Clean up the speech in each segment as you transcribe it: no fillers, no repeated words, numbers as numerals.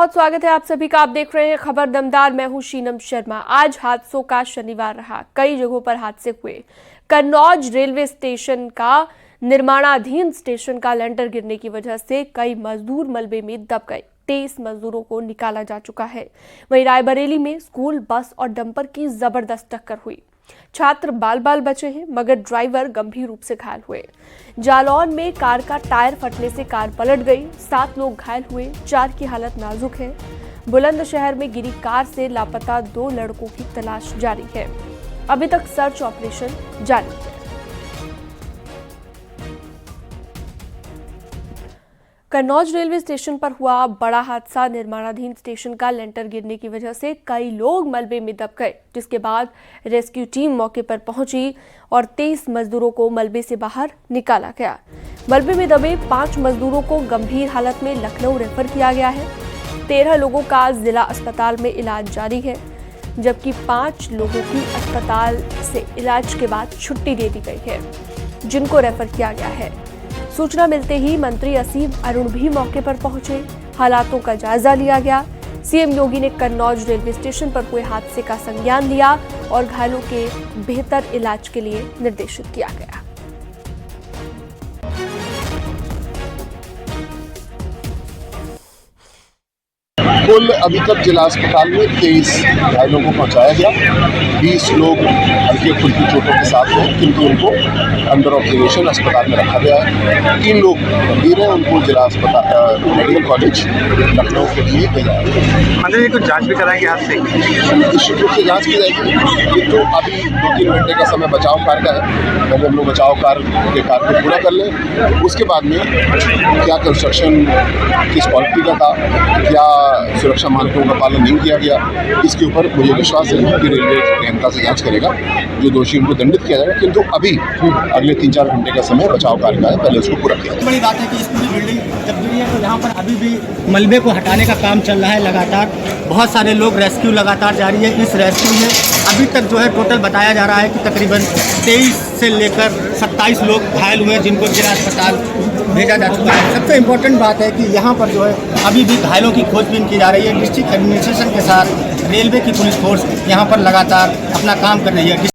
बहुत स्वागत है आप सभी का। आप देख रहे हैं खबर दमदार। मैं हूं शीनम शर्मा। आज हादसों का शनिवार रहा। कई जगहों पर हादसे हुए। कन्नौज रेलवे स्टेशन का निर्माणाधीन स्टेशन का लेंटर गिरने की वजह से कई मजदूर मलबे में दब गए। 23 मजदूरों को निकाला जा चुका है। वहीं रायबरेली में स्कूल बस और डंपर की जबरदस्त टक्कर हुई। छात्र बाल बाल बचे हैं, मगर ड्राइवर गंभीर रूप से घायल हुए। जालौन में कार का टायर फटने से कार पलट गई। 7 लोग घायल हुए, 4 की हालत नाजुक है। बुलंदशहर में गिरी कार से लापता 2 लड़कों की तलाश जारी है। अभी तक सर्च ऑपरेशन जारी है। कन्नौज रेलवे स्टेशन पर हुआ बड़ा हादसा। निर्माणाधीन स्टेशन का लेंटर गिरने की वजह से कई लोग मलबे में दब गए, जिसके बाद रेस्क्यू टीम मौके पर पहुंची और 23 मजदूरों को मलबे से बाहर निकाला गया। मलबे में दबे 5 मजदूरों को गंभीर हालत में लखनऊ रेफर किया गया है। 13 लोगों का जिला अस्पताल में इलाज जारी है, जबकि 5 लोगों की अस्पताल से इलाज के बाद छुट्टी दे दी गई है, जिनको रेफर किया गया है। सूचना मिलते ही मंत्री असीम अरुण भी मौके पर पहुंचे। हालातों का जायजा लिया गया। सीएम योगी ने कन्नौज रेलवे स्टेशन पर हुए हादसे का संज्ञान लिया और घायलों के बेहतर इलाज के लिए निर्देशित किया गया। कुल अभी तक जिला अस्पताल में 23 घायलों को पहुंचाया गया। 20 लोग हल्की फुल्की चोटों के साथ हैं, किंतु उनको अंडर ऑब्जर्वेशन अस्पताल में रखा गया है। 3 लोग गंभीर हैं, उनको जिला अस्पताल मेडिकल कॉलेज लखनऊ के लिए भेजा है। अंदर कुछ जांच भी कराएंगे हादसे की? निश्चित रूप से जाँच की जाएगी, किंतु अभी 2-3 घंटे का समय बचाव कार्य का है। पहले हम लोग बचाव कार्य को पूरा कर लें, उसके बाद में क्या कंस्ट्रक्शन किस क्वालिटी का था, क्या सुरक्षा मानकों का पालन नहीं किया गया, इसके ऊपर मुझे विश्वास है कि रेलवे गहनता से जांच करेगा। जो दोषी उनको दंडित किया जाएगा, किंतु अभी अगले 3-4 घंटे का समय बचाव कार्य का है, पहले उसको पूरा किया जाए। बड़ी बात है कि इस पूरी बिल्डिंग जब गिरी है तो यहाँ पर अभी भी मलबे को हटाने का काम चल रहा है लगातार। बहुत सारे लोग रेस्क्यू लगातार जारी है। इस रेस्क्यू में अभी तक जो है टोटल बताया जा रहा है कि तकरीबन 23 से लेकर 27 लोग घायल हुए, जिनको जिला अस्पताल भेजा जा चुका है। सबसे इम्पोर्टेंट बात है कि यहाँ पर जो है अभी भी घायलों की खोजबीन की जा रही है। डिस्ट्रिक्ट एडमिनिस्ट्रेशन के साथ रेलवे की पुलिस फोर्स यहाँ पर लगातार अपना काम कर रही है।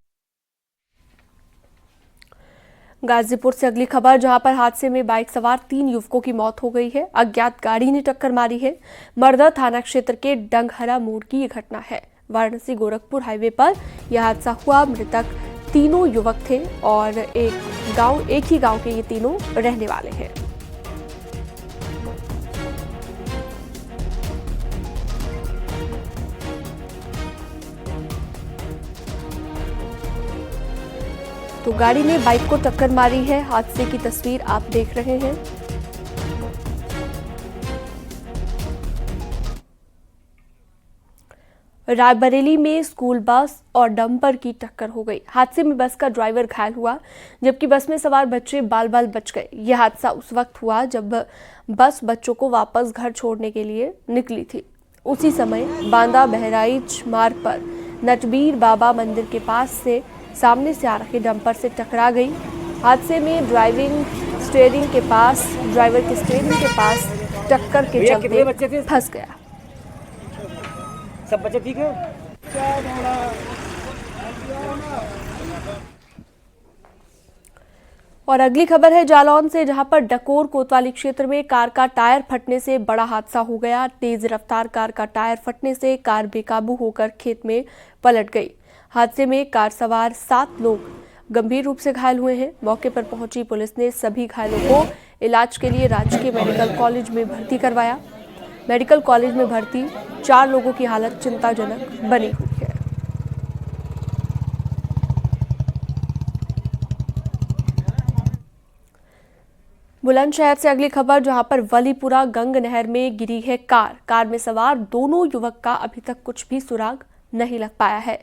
गाजीपुर से अगली खबर, जहां पर हादसे में बाइक सवार 3 युवकों की मौत हो गई है। अज्ञात गाड़ी ने टक्कर मारी है। मरदा थाना क्षेत्र के डंगहरा मोड़ की ये घटना है। वाराणसी गोरखपुर हाईवे पर यह हादसा हुआ। मृतक तीनों युवक थे और एक ही गांव के ये तीनों रहने वाले हैं। तो गाड़ी ने बाइक को टक्कर मारी है। हादसे की तस्वीर आप देख रहे हैं। रायबरेली में स्कूल बस और डंपर की टक्कर हो गई। हादसे में बस का ड्राइवर घायल हुआ, जबकि बस में सवार बच्चे बाल बाल बच गए। यह हादसा उस वक्त हुआ जब बस बच्चों को वापस घर छोड़ने के लिए निकली थी। उसी समय बांदा बहराइच मार्ग पर नटबीर बाबा मंदिर के पास से सामने से आ रहे डंपर से टकरा गई। हादसे में ड्राइवर के स्टीयरिंग के पास टक्कर के चलते फंस गया। सब बच्चे ठीक है? और अगली खबर है जालौन से, जहां पर डकोर कोतवाली क्षेत्र में कार का टायर फटने से बड़ा हादसा हो गया। तेज रफ्तार कार का टायर फटने से कार बेकाबू होकर खेत में पलट गई। हादसे में कार सवार 7 लोग गंभीर रूप से घायल हुए हैं। मौके पर पहुंची पुलिस ने सभी घायलों को इलाज के लिए राजकीय मेडिकल कॉलेज में भर्ती करवाया। मेडिकल कॉलेज में भर्ती 4 लोगों की हालत चिंताजनक बनी हुई है। बुलंदशहर से अगली खबर, जहां पर वलीपुरा गंग नहर में गिरी है कार में सवार दोनों युवक का अभी तक कुछ भी सुराग नहीं लग पाया है।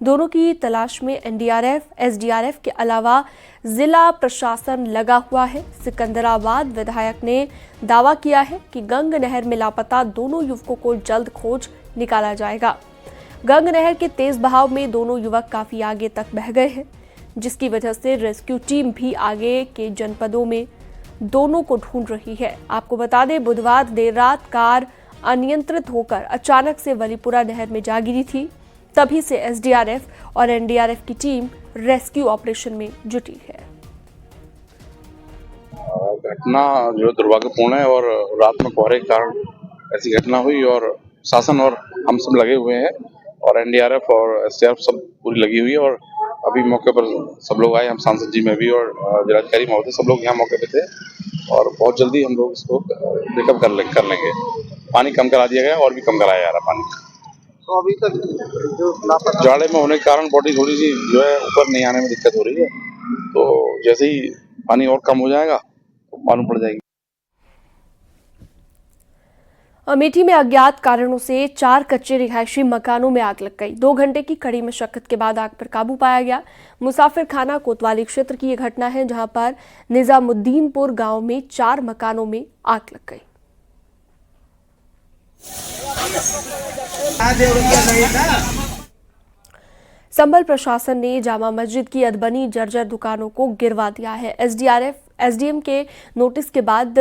दोनों की तलाश में एनडीआरएफ, एसडीआरएफ के अलावा जिला प्रशासन लगा हुआ है। सिकंदराबाद विधायक ने दावा किया है कि गंग नहर में लापता दोनों युवकों को जल्द खोज निकाला जाएगा। गंग नहर के तेज बहाव में दोनों युवक काफी आगे तक बह गए हैं, जिसकी वजह से रेस्क्यू टीम भी आगे के जनपदों में दोनों को ढूंढ रही है। आपको बता दें, बुधवार देर रात कार अनियंत्रित होकर अचानक से वलीपुरा नहर में जा गिरी थी। तभी से एसडीआरएफ और एनडीआरएफ की टीम रेस्क्यू ऑपरेशन में जुटी है। घटना जो दुर्भाग्यपूर्ण है और रात में कोहरे के कारण ऐसी घटना हुई और शासन और हम सब लगे हुए हैं और एनडीआरएफ और एसडीआरएफ सब पूरी लगी हुई है और अभी मौके पर सब लोग आए, हम सांसद जी में भी और जिलाधिकारी महोदय सब लोग यहाँ मौके पे थे और बहुत जल्दी हम लोग इसको पिकअप कर लेंगे। पानी कम करा दिया गया और भी कम कराया जा रहा पानी। तो अभी तक जो लापता जाड़े में होने के कारण बॉडी थोड़ी सी जो है ऊपर नहीं आने में दिक्कत हो रही है, तो जैसे ही पानी और कम हो जाएगा तो मालूम पड़ जाएगी। अमेठी में अज्ञात कारणों से 4 कच्चे रिहायशी मकानों में आग लग गई। 2 घंटे की कड़ी मशक्कत के बाद आग पर काबू पाया गया। मुसाफिर खाना कोतवाली क्षेत्र की यह घटना है, जहां पर निजामुद्दीनपुर गांव में 4 मकानों में आग लग गई। संभल प्रशासन ने जामा मस्जिद की अदबनी जर्जर दुकानों को गिरवा दिया है। एसडीआरएफ एसडीएम के नोटिस के बाद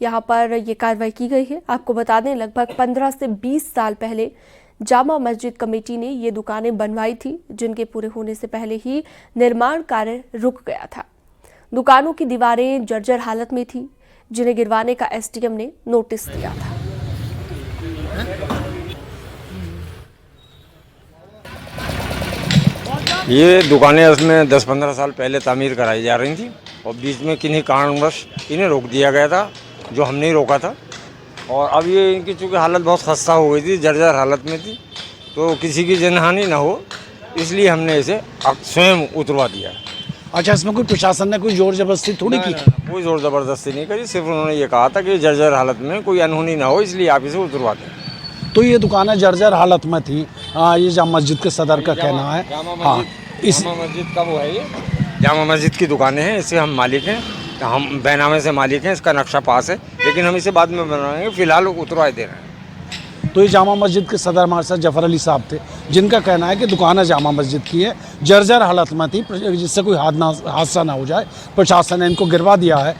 यहां पर यह कार्रवाई की गई है। आपको बता दें, लगभग 15 से 20 साल पहले जामा मस्जिद कमेटी ने ये दुकानें बनवाई थी, जिनके पूरे होने से पहले ही निर्माण कार्य रुक गया था। दुकानों की दीवारें जर्जर हालत में थी, जिन्हें गिरवाने का एसडीएम ने नोटिस दिया था। ये दुकानें इसमें 10-15 साल पहले तामीर कराई जा रही थी और बीच में किन्हीं कारणवश इन्हें रोक दिया गया था, जो हमने ही रोका था। और अब ये इनकी चूँकि हालत बहुत खस्ता हो गई थी, जर्जर हालत में थी, तो किसी की जनहानि ना हो इसलिए हमने इसे स्वयं उतरवा दिया। अच्छा, इसमें कोई प्रशासन ने कोई जोर जबरदस्ती थोड़ी की? कोई जोर ज़बरदस्ती नहीं करी, सिर्फ उन्होंने ये कहा था कि जर्जर हालत में कोई अनहोनी ना हो इसलिए आप इसे उतरवा दें। तो ये दुकानें जर्जर हालत में थी। ये जामा मस्जिद के सदर का कहना है। हाँ, इस जामा मस्जिद का वो है, ये जामा मस्जिद की दुकानें हैं, इससे हम मालिक हैं, हम बैनामे से मालिक हैं, इसका नक्शा पास है, लेकिन हम इसे बाद में बनवाएंगे, फिलहाल उतरवा दे रहे हैं। तो ये जामा मस्जिद के सदर हमारे साथ जफर अली साहब थे, जिनका कहना है कि दुकानें जामा मस्जिद की है, जर्जर हालत में थी, जिससे कोई हादसा ना हो जाए, प्रशासन ने इनको गिरवा दिया है।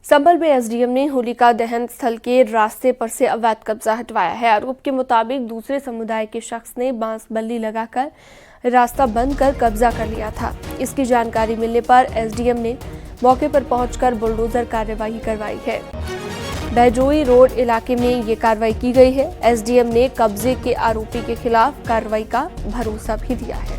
संभल में एसडीएम ने होलिका दहन स्थल के रास्ते पर से अवैध कब्जा हटवाया है। आरोप के मुताबिक दूसरे समुदाय के शख्स ने बांस बल्ली लगाकर रास्ता बंद कर कब्जा कर लिया था। इसकी जानकारी मिलने पर एसडीएम ने मौके पर पहुंचकर बुलडोजर कार्यवाही करवाई है। बहजोई रोड इलाके में ये कार्रवाई की गई है। एसडीएम ने कब्जे के आरोपी के खिलाफ कार्रवाई का भरोसा भी दिया है।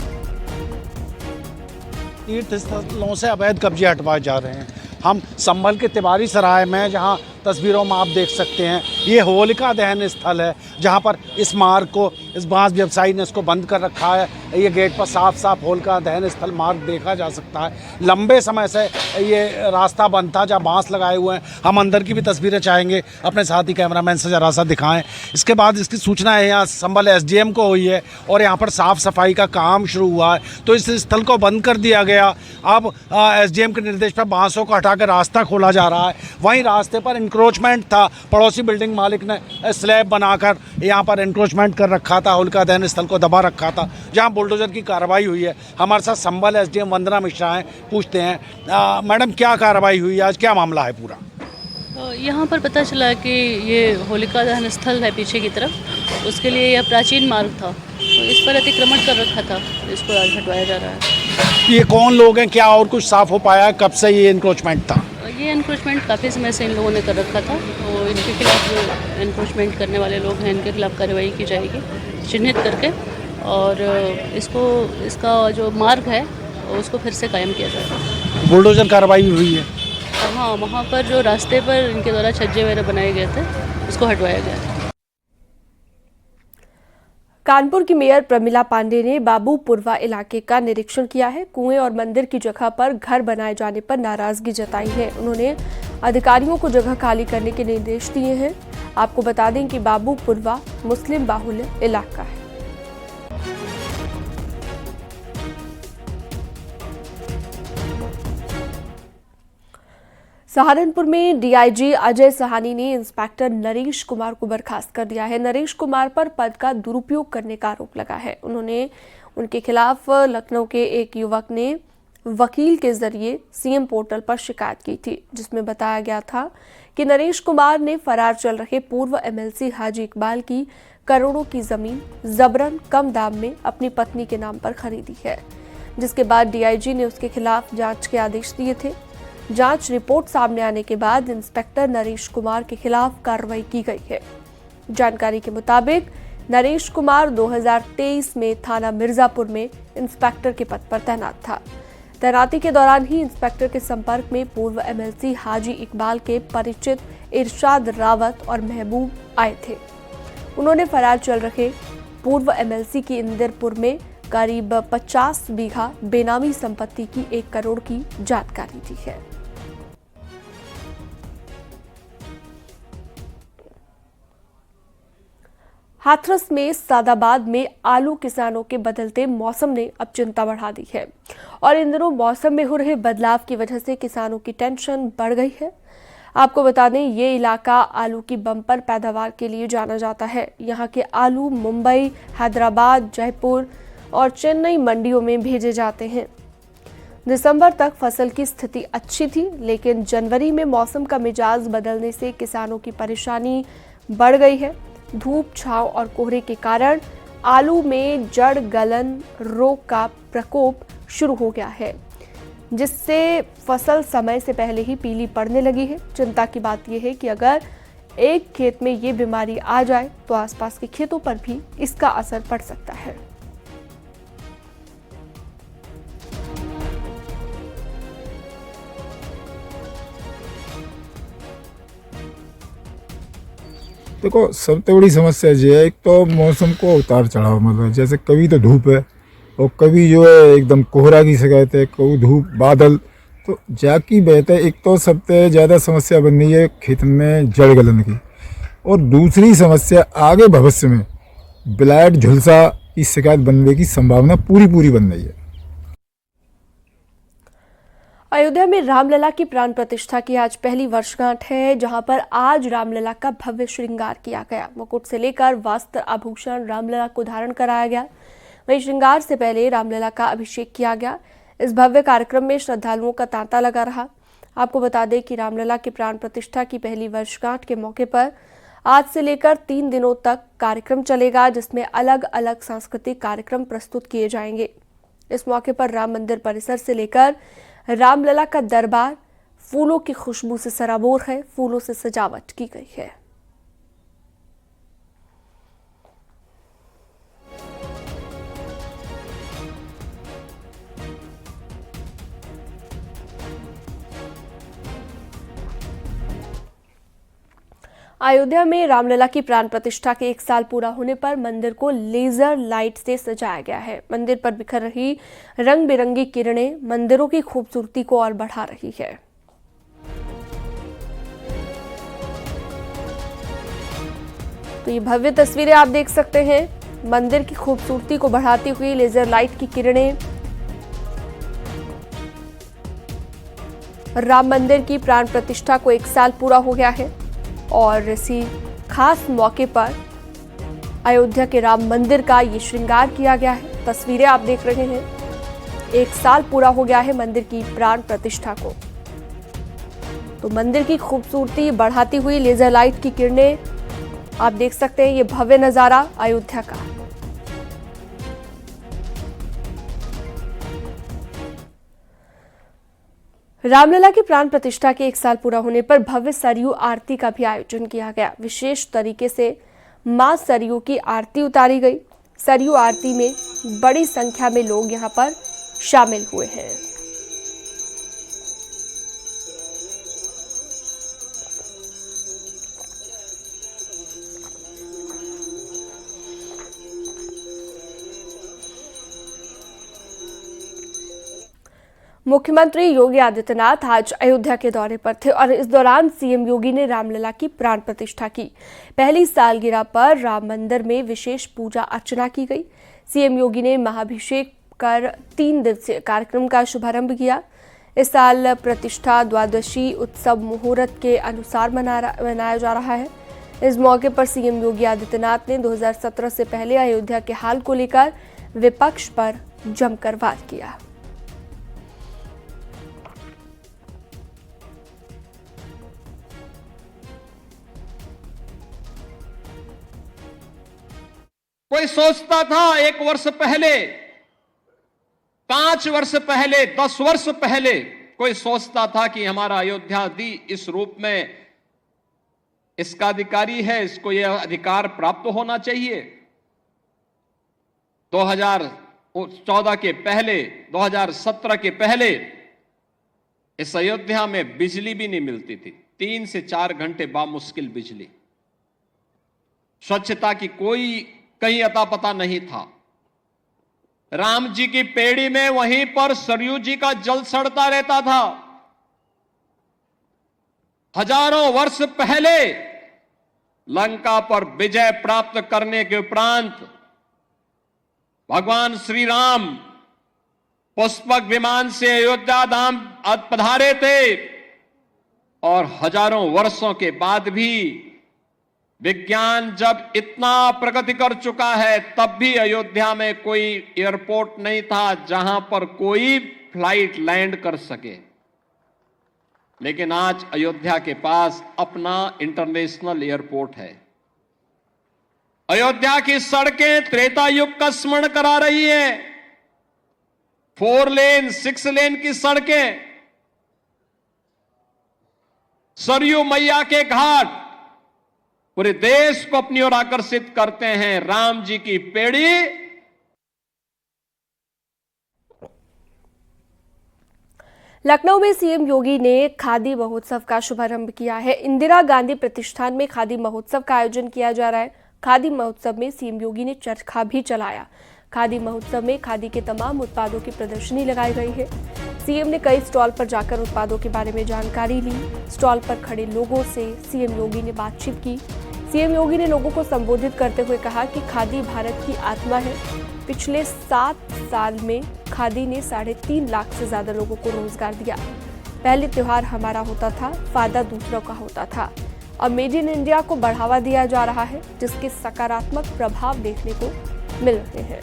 तीर्थ स्थलों से अवैध कब्जे हटवाए जा रहे हैं। हम संभल के तिवारी सराय में, जहां तस्वीरों में आप देख सकते हैं, ये होलिका दहन स्थल है, जहां पर इस मार्ग को इस बांस व्यवसायी ने इसको बंद कर रखा है। ये गेट पर साफ साफ होलिका दहन स्थल मार्ग देखा जा सकता है। लंबे समय से ये रास्ता बंद था, जहाँ बांस लगाए हुए हैं। हम अंदर की भी तस्वीरें चाहेंगे, अपने साथी कैमरामैन से जरा सा दिखाएं। इसके बाद इसकी सूचना है यहाँ संभल एसडीएम को हुई है और यहाँ पर साफ सफाई का काम शुरू हुआ है, तो इस स्थल को बंद कर दिया गया। अब एसडीएम के निर्देश पर बांसों को हटाकर रास्ता खोला जा रहा है। वहीं रास्ते पर इंक्रोचमेंट था, पड़ोसी बिल्डिंग मालिक ने स्लैब बनाकर यहाँ पर इंक्रोचमेंट कर रखा था, होलिका दहन स्थल को दबा रखा था, जहाँ बुलडोजर की कार्रवाई हुई है। हमारे साथ संभल एसडीएम वंदना मिश्रा हैं, पूछते हैं मैडम क्या कार्रवाई हुई आज, क्या मामला है पूरा? यहाँ पर पता चला कि ये होलिका दहन स्थल है पीछे की तरफ, उसके लिए यह प्राचीन मार्ग था, तो इस पर अतिक्रमण कर रखा था, इसको आज हटवाया जा रहा है। ये कौन लोग हैं, क्या और कुछ साफ हो पाया है? कब से ये इंक्रोचमेंट था? ये इंक्रोचमेंट काफ़ी समय से इन लोगों ने कर रखा था, तो इनके खिलाफ जो इंक्रोचमेंट करने वाले लोग हैं, इनके खिलाफ कार्रवाई की जाएगी चिन्हित करके, और इसका जो मार्ग है उसको फिर से कायम किया जाएगा। बुलडोजर कार्रवाई हुई है? हाँ, वहाँ पर जो रास्ते पर इनके द्वारा छज्जे वगैरह बनाए गए थे उसको हटवाया गया है। कानपुर की मेयर प्रमिला पांडे ने बाबूपुरवा इलाके का निरीक्षण किया है। कुएं और मंदिर की जगह पर घर बनाए जाने पर नाराजगी जताई है। उन्होंने अधिकारियों को जगह खाली करने के निर्देश दिए हैं। आपको बता दें कि बाबूपुरवा मुस्लिम बाहुल्य इलाका है। सहारनपुर में डीआईजी अजय सहानी ने इंस्पेक्टर नरेश कुमार को बर्खास्त कर दिया है। नरेश कुमार पर पद का दुरुपयोग करने का आरोप लगा है। उनके खिलाफ लखनऊ के एक युवक ने वकील के जरिए सीएम पोर्टल पर शिकायत की थी, जिसमें बताया गया था कि नरेश कुमार ने फरार चल रहे पूर्व एमएलसी हाजी इकबाल की करोड़ों की जमीन जबरन कम दाम में अपनी पत्नी के नाम पर खरीदी है, जिसके बाद डीआईजी ने उसके खिलाफ जांच के आदेश दिए थे। जांच रिपोर्ट सामने आने के बाद इंस्पेक्टर नरेश कुमार के खिलाफ कार्रवाई की गई है। जानकारी के मुताबिक नरेश कुमार 2023 में थाना मिर्जापुर में इंस्पेक्टर के पद पर तैनात था। तैनाती के दौरान ही इंस्पेक्टर के संपर्क में पूर्व एमएलसी हाजी इकबाल के परिचित इरशाद रावत और महबूब आए थे। उन्होंने फरार चल रहे पूर्व एमएलसी की इंदिरपुर में करीब 50 बीघा बेनामी संपत्ति की 1 करोड़ की जानकारी दी है। हाथरस में सादाबाद में आलू किसानों के बदलते मौसम ने अब चिंता बढ़ा दी है और इन दिनों मौसम में हो रहे बदलाव की वजह से किसानों की टेंशन बढ़ गई है। आपको बता दें, ये इलाका आलू की बम्पर पैदावार के लिए जाना जाता है। यहाँ के आलू मुंबई, हैदराबाद, जयपुर और चेन्नई मंडियों में भेजे जाते हैं। दिसंबर तक फसल की स्थिति अच्छी थी, लेकिन जनवरी में मौसम का मिजाज बदलने से किसानों की परेशानी बढ़ गई है। धूप, छांव और कोहरे के कारण आलू में जड़ गलन रोग का प्रकोप शुरू हो गया है, जिससे फसल समय से पहले ही पीली पड़ने लगी है। चिंता की बात यह है कि अगर एक खेत में ये बीमारी आ जाए तो आसपास के खेतों पर भी इसका असर पड़ सकता है। देखो, सबसे बड़ी समस्या ये है, एक तो मौसम को उतार चढ़ाव, मतलब जैसे कभी तो धूप है और कभी जो है एकदम कोहरा की शिकायत है, कभी धूप, बादल, तो जाकी बहते है। एक तो सबसे ज़्यादा समस्या बन रही है खेत में जड़ गलन की, और दूसरी समस्या आगे भविष्य में ब्लाइट, झुलसा की शिकायत बनने की संभावना पूरी बन रही है। अयोध्या में रामलला की प्राण प्रतिष्ठा की आज पहली वर्षगांठ है, जहां पर आज रामलला का भव्य श्रृंगार किया गया। मुकुट से लेकर वस्त्र आभूषण रामलला को धारण कराया गया। वहीं श्रृंगार से पहले रामलला का अभिषेक किया गया। इस भव्य कार्यक्रम में श्रद्धालुओं का तांता लगा रहा। आपको बता दें कि रामलला की प्राण प्रतिष्ठा की पहली वर्षगांठ के मौके पर आज से लेकर 3 दिनों तक कार्यक्रम चलेगा, जिसमें अलग अलग सांस्कृतिक कार्यक्रम प्रस्तुत किए जाएंगे। इस मौके पर राम मंदिर परिसर से लेकर रामलला का दरबार फूलों की खुशबू से सराबोर है। फूलों से सजावट की गई है। अयोध्या में रामलला की प्राण प्रतिष्ठा के 1 साल पूरा होने पर मंदिर को लेजर लाइट से सजाया गया है। मंदिर पर बिखर रही रंग बिरंगी किरणें मंदिरों की खूबसूरती को और बढ़ा रही है। तो ये भव्य तस्वीरें आप देख सकते हैं। मंदिर की खूबसूरती को बढ़ाती हुई लेजर लाइट की किरणें। राम मंदिर की प्राण प्रतिष्ठा को 1 साल पूरा हो गया है और इसी खास मौके पर अयोध्या के राम मंदिर का ये श्रृंगार किया गया है। तस्वीरें आप देख रहे हैं। 1 साल पूरा हो गया है मंदिर की प्राण प्रतिष्ठा को। तो मंदिर की खूबसूरती बढ़ाती हुई लेजर लाइट की किरणें आप देख सकते हैं। ये भव्य नजारा अयोध्या का। रामलला की प्राण प्रतिष्ठा के 1 साल पूरा होने पर भव्य सरयू आरती का भी आयोजन किया गया। विशेष तरीके से मां सरयू की आरती उतारी गई। सरयू आरती में बड़ी संख्या में लोग यहां पर शामिल हुए हैं। मुख्यमंत्री योगी आदित्यनाथ आज अयोध्या के दौरे पर थे और इस दौरान सीएम योगी ने रामलला की प्राण प्रतिष्ठा की। पहली सालगिरह पर राम मंदिर में विशेष पूजा अर्चना की गई। सीएम योगी ने महाभिषेक कर 3 दिवसीय कार्यक्रम का शुभारंभ किया। इस साल प्रतिष्ठा द्वादशी उत्सव मुहूर्त के अनुसार मनाया जा रहा है। इस मौके पर सीएम योगी आदित्यनाथ ने 2017 से पहले अयोध्या के हाल को लेकर विपक्ष पर जमकर वार किया। कोई सोचता था 1 वर्ष पहले, 5 वर्ष पहले, 10 वर्ष पहले कोई सोचता था कि हमारा अयोध्या दी इस रूप में इसका अधिकारी है, इसको यह अधिकार प्राप्त होना चाहिए। 2014 के पहले, 2017 के पहले इस अयोध्या में बिजली भी नहीं मिलती थी, 3 से 4 घंटे बामुश्किल बिजली। स्वच्छता की कोई कहीं अता पता नहीं था। राम जी की पेड़ी में वहीं पर सरयू जी का जल सड़ता रहता था। हजारों वर्ष पहले लंका पर विजय प्राप्त करने के उपरांत भगवान श्री राम पुष्पक विमान से अयोध्या धाम पधारे थे और हजारों वर्षों के बाद भी विज्ञान जब इतना प्रगति कर चुका है तब भी अयोध्या में कोई एयरपोर्ट नहीं था जहां पर कोई फ्लाइट लैंड कर सके। लेकिन आज अयोध्या के पास अपना इंटरनेशनल एयरपोर्ट है। अयोध्या की सड़कें त्रेता युग का स्मरण करा रही है। 4 लेन 6 लेन की सड़कें, सरयू मैया के घाट पूरे देश को अपनी ओर आकर्षित करते हैं। राम जी की पेड़ी लखनऊ में सीएम योगी ने खादी महोत्सव का शुभारंभ किया है। इंदिरा गांधी प्रतिष्ठान में खादी महोत्सव का आयोजन किया जा रहा है। खादी महोत्सव में सीएम योगी ने चरखा भी चलाया। खादी महोत्सव में खादी के तमाम उत्पादों की प्रदर्शनी लगाई गई है। सीएम ने कई स्टॉल पर जाकर उत्पादों के बारे में जानकारी ली। स्टॉल पर खड़े लोगों से सीएम योगी ने बातचीत की। सीएम योगी ने लोगों को संबोधित करते हुए कहा कि खादी भारत की आत्मा है। पिछले 7 साल में खादी ने 3.5 लाख से ज्यादा लोगों को रोजगार दिया। पहले त्योहार हमारा होता था, फायदा दूसरों का होता था। अब मेड इन इंडिया को बढ़ावा दिया जा रहा है, जिसके सकारात्मक प्रभाव देखने को मिल रहे हैं।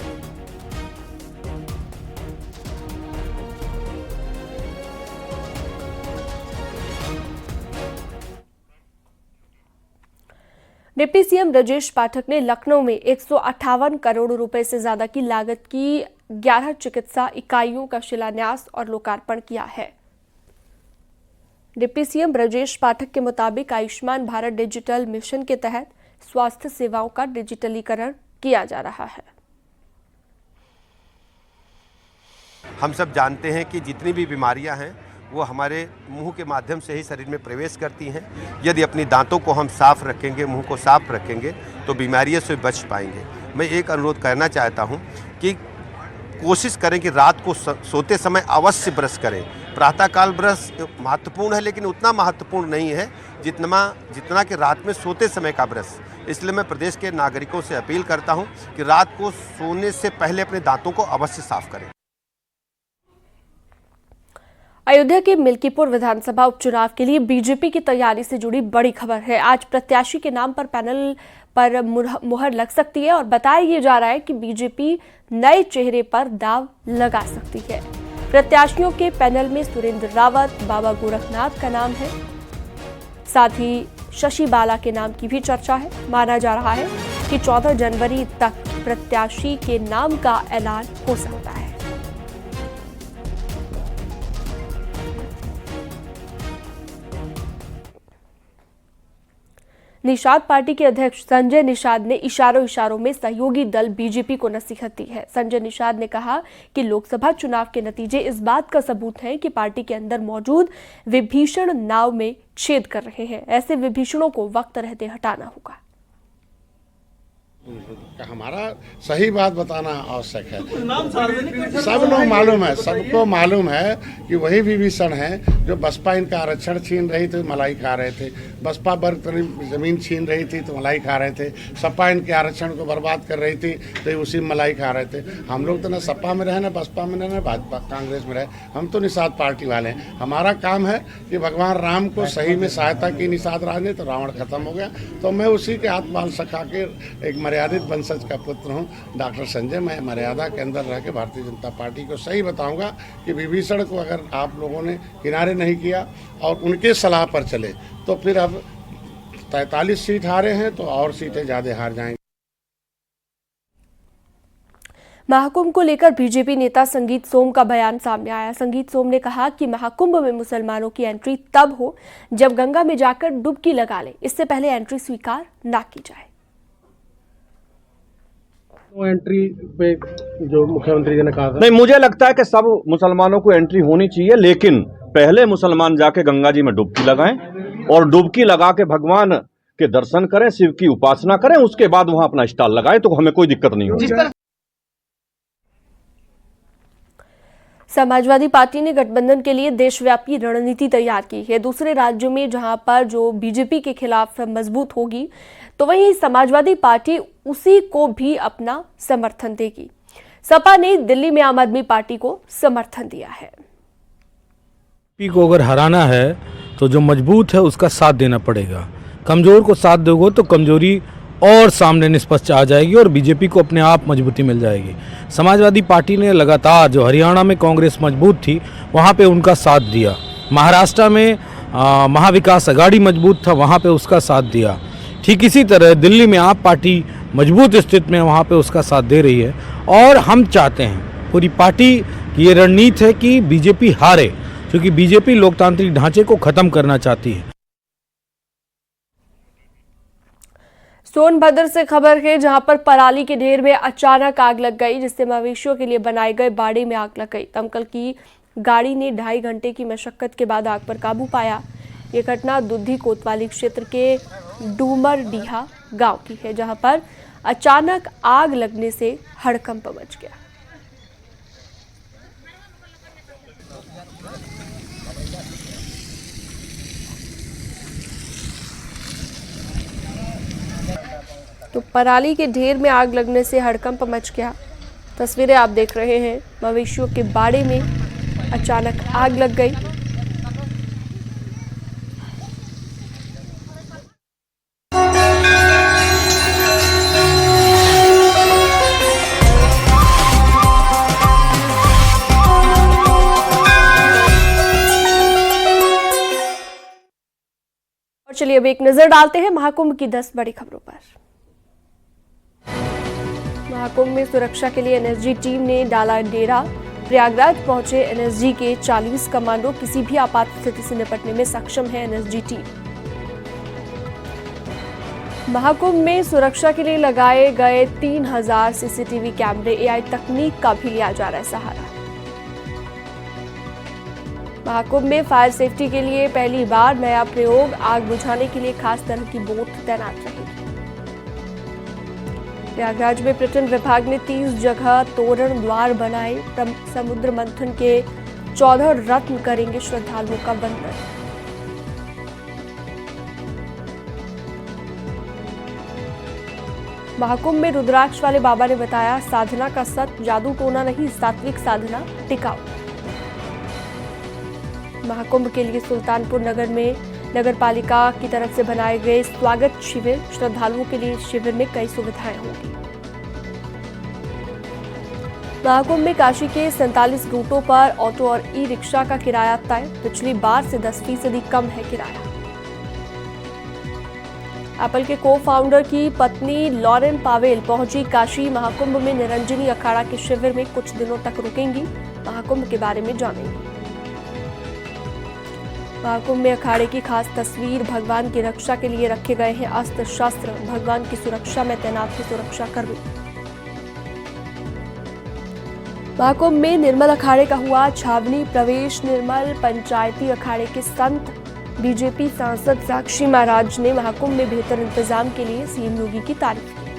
डिप्टी सीएम ब्रजेश पाठक ने लखनऊ में 158 करोड़ रुपए से ज्यादा की लागत की 11 चिकित्सा इकाइयों का शिलान्यास और लोकार्पण किया है। डिप्टी सीएम ब्रजेश पाठक के मुताबिक आयुष्मान भारत डिजिटल मिशन के तहत स्वास्थ्य सेवाओं का डिजिटलीकरण किया जा रहा है। हम सब जानते हैं कि जितनी भी बीमारियां हैं वो हमारे मुंह के माध्यम से ही शरीर में प्रवेश करती हैं। यदि अपनी दांतों को हम साफ रखेंगे, मुंह को साफ रखेंगे तो बीमारियों से बच पाएंगे। मैं एक अनुरोध करना चाहता हूं कि कोशिश करें कि रात को सोते समय अवश्य ब्रश करें। प्रातःकाल ब्रश महत्वपूर्ण है, लेकिन उतना महत्वपूर्ण नहीं है जितना कि रात में सोते समय का ब्रश। इसलिए मैं प्रदेश के नागरिकों से अपील करता हूं कि रात को सोने से पहले अपने दांतों को अवश्य साफ करें। अयोध्या के मिल्कीपुर विधानसभा उपचुनाव के लिए बीजेपी की तैयारी से जुड़ी बड़ी खबर है। आज प्रत्याशी के नाम पर पैनल पर मुहर लग सकती है और बताया यह जा रहा है कि बीजेपी नए चेहरे पर दांव लगा सकती है। प्रत्याशियों के पैनल में सुरेंद्र रावत, बाबा गोरखनाथ का नाम है। साथ ही शशि बाला के नाम की भी चर्चा है। माना जा रहा है कि 14 जनवरी तक प्रत्याशी के नाम का ऐलान हो सकता है। निषाद पार्टी के अध्यक्ष संजय निषाद ने इशारों में सहयोगी दल बीजेपी को नसीहत दी है। संजय निषाद ने कहा कि लोकसभा चुनाव के नतीजे इस बात का सबूत हैं कि पार्टी के अंदर मौजूद विभीषण नाव में छेद कर रहे हैं। ऐसे विभीषणों को वक्त रहते हटाना होगा। हमारा सही बात बताना आवश्यक है। सब लोग मालूम है, सबको मालूम है कि वही विभीषण है जो बसपा इनका आरक्षण छीन रही थी, मलाई खा रहे थे। बसपा वर्ग जमीन छीन रही थी तो मलाई खा रहे थे। सपा इनके आरक्षण को बर्बाद कर रही थी तो उसी में मलाई खा रहे थे। हम लोग तो ना सपा में रहे, ना बसपा में रहे, ना भाजपा कांग्रेस में रहे। हम तो निषाद पार्टी वाले हैं। हमारा काम है कि भगवान राम को सही में सहायता की निषाद राज ने, तो रावण खत्म हो गया। तो मैं उसी के हाथ बाल सखा के एक मर्यादित वंशज का पुत्र हूं, डॉक्टर संजय। मैं मर्यादा के अंदर रह के भारतीय जनता पार्टी को सही बताऊंगा कि विभीषण को अगर आप लोगों ने किनारे नहीं किया और उनके सलाह पर चले तो फिर अब 43 सीट हारे हैं तो और सीटें ज़्यादा हार जाएंगी। महाकुंभ को लेकर बीजेपी नेता संगीत सोम का बयान सामने आया। संगीत सोम ने कहा कि महाकुंभ में मुसलमानों की एंट्री तब हो जब गंगा में जाकर डुबकी लगा ले, इससे पहले एंट्री स्वीकार ना की जाए। एंट्री पे जो मुख्यमंत्री जी ने कहा था, नहीं, मुझे लगता है कि सब मुसलमानों को एंट्री होनी चाहिए, लेकिन पहले मुसलमान जाके गंगा जी में डुबकी लगाएं और डुबकी लगा के भगवान के दर्शन करें, शिव की उपासना करें, उसके बाद वहां अपना स्टॉल लगाएं, तो हमें कोई दिक्कत नहीं होगी। समाजवादी पार्टी ने गठबंधन के लिए देशव्यापी रणनीति तैयार की है। दूसरे राज्यों में जहां पर जो बीजेपी के खिलाफ मजबूत होगी, तो वहीं समाजवादी पार्टी उसी को भी अपना समर्थन देगी। सपा ने दिल्ली में आम आदमी पार्टी को समर्थन दिया है। बीजेपी को अगर हराना है तो जो मजबूत है उसका साथ देना पड़ेगा। कमजोर को साथ दोगे तो कमजोरी और सामने निष्पक्ष आ जाएगी और बीजेपी को अपने आप मजबूती मिल जाएगी। समाजवादी पार्टी ने लगातार, जो हरियाणा में कांग्रेस मजबूत थी वहाँ पे उनका साथ दिया, महाराष्ट्र में महाविकास अघाड़ी मजबूत था वहाँ पे उसका साथ दिया। ठीक इसी तरह दिल्ली में आप पार्टी मजबूत स्थिति में वहाँ पे उसका साथ दे रही है और हम चाहते हैं, पूरी पार्टी की ये रणनीति है कि बीजेपी हारे, क्योंकि बीजेपी लोकतांत्रिक ढांचे को खत्म करना चाहती है। सोनभद्र से खबर है, जहां पर पराली के ढेर में अचानक आग लग गई, जिससे मवेशियों के लिए बनाए गए बाड़े में आग लग गई। दमकल की गाड़ी ने 2.5 घंटे की मशक्कत के बाद आग पर काबू पाया। ये घटना दुद्धी कोतवाली क्षेत्र के डूमरडीहा गांव की है, जहां पर अचानक आग लगने से हड़कंप मच गया। तो पराली के ढेर में आग लगने से हड़कंप मच गया। तस्वीरें आप देख रहे हैं, मवेशियों के बाड़े में अचानक आग लग गई। और चलिए अब एक नजर डालते हैं महाकुंभ की 10 बड़ी खबरों पर। महाकुंभ में सुरक्षा के लिए एनएसजी टीम ने डाला डेरा। प्रयागराज पहुंचे एनएसजी के 40 कमांडो, किसी भी आपात स्थिति से निपटने में सक्षम है एनएसजी टीम। महाकुंभ में सुरक्षा के लिए लगाए गए 3000 सीसीटीवी कैमरे, एआई तकनीक का भी लिया जा रहा है सहारा। महाकुंभ में फायर सेफ्टी के लिए पहली बार नया प्रयोग, आग बुझाने के लिए खास तरह की बोट तैनात रहेगी। प्रयागराज में पर्यटन विभाग ने 30 जगह तोरण द्वार बनाए। समुद्र मंथन के 14 रत्न करेंगे श्रद्धालुओं का वंदन। महाकुंभ में रुद्राक्ष वाले बाबा ने बताया, साधना का सत, जादू टोना नहीं, सात्विक साधना टिकाऊ। महाकुंभ के लिए सुल्तानपुर नगर में नगर पालिका की तरफ से बनाए गए स्वागत शिविर, श्रद्धालुओं के लिए शिविर में कई सुविधाएं होंगी। महाकुंभ में काशी के 47 रूटों पर ऑटो और ई रिक्शा का किराया तय, पिछली बार से 10% कम है किराया। एप्पल के को फाउंडर की पत्नी लॉरेन पावेल पहुंची काशी। महाकुंभ में निरंजनी अखाड़ा के शिविर में कुछ दिनों तक रुकेंगी। महाकुंभ के बारे में जानेंगी। महाकुंभ में अखाड़े की खास तस्वीर, भगवान की रक्षा के लिए रखे गए हैं अस्त्र शस्त्र, भगवान की सुरक्षा में तैनात है सुरक्षा कर्मी। महाकुंभ में निर्मल अखाड़े का हुआ छावनी प्रवेश। निर्मल पंचायती अखाड़े के संत बीजेपी सांसद साक्षी महाराज ने महाकुंभ में बेहतर इंतजाम के लिए सीएम योगी की तारीफ की।